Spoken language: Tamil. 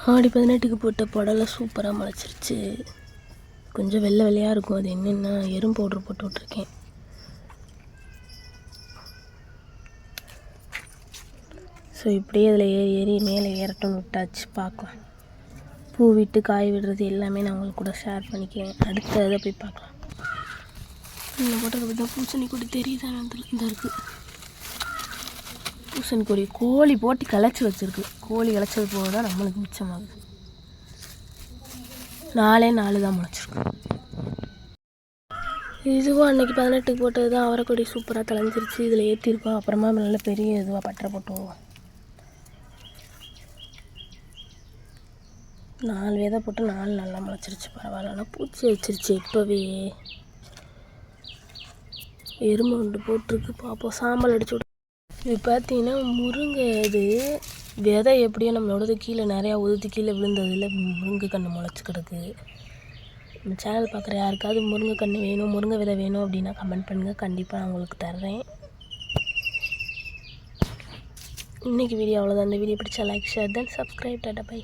ஆடி 18க்கு போட்ட புடலை சூப்பராக முளைச்சிருச்சு. கொஞ்சம் வெள்ளை வெள்ளையாக இருக்கும். அது என்னென்னா எறும்பு பவுட்ரு போட்டு விட்ருக்கேன். ஸோ இப்படியே அதில் ஏறி ஏறி மேலே ஏறட்டும்னு விட்டாச்சு. பார்க்கலாம். பூ விட்டு காய் விடுறது எல்லாமே நான் உங்களுக்கு கூட ஷேர் பண்ணிக்கிறேன். அடுத்த இதை போய் பார்க்கலாம். இந்த போட்டதை பற்றி தான் பூசணி கொடி தெரியுதான் இந்த இருக்குது. பூசணி கொடி கோழி போட்டு கிளச்சி வச்சுருக்கு. கோழி கிளச்சது போக தான் நம்மளுக்கு மிச்சமாகுது. 4 தான் முளைச்சிருக்கு. இதுவும் அன்றைக்கி 18க்கு போட்டது தான். அவரைக்கொடி சூப்பராக தளைஞ்சிருச்சு. இதில் ஏற்றிருக்கோம். அப்புறமா நல்ல பெரிய இதுவாக பட்டரை போட்டுவோம். 4 விதை போட்டு 4 நல்லா முளைச்சிருச்சு. பரவாயில்ல. ஆனால் பூச்சி வச்சிருச்சு. இப்போவே எறும்பு ஒன்று போட்டிருக்கு. பார்ப்போம். சாம்பல் அடிச்சு விட்டு இது பார்த்தீங்கன்னா முருங்கை. இது விதை எப்படியோ நம்மளோடது கீழே நிறையா உதுத்து கீழே விழுந்ததில் முருங்கை கன்று முளைச்சி கிடக்கு. நம்ம சேனல் பார்க்குற யாருக்காவது முருங்கை கன்று வேணும், முருங்கை விதை வேணும் அப்படின்னா கமெண்ட் பண்ணுங்கள். கண்டிப்பாக நான் உங்களுக்கு தர்றேன். இன்றைக்கி வீடியோ அவ்வளோதான். இந்த வீடியோ பிடிச்சா like, share, then subscribe. Tata by.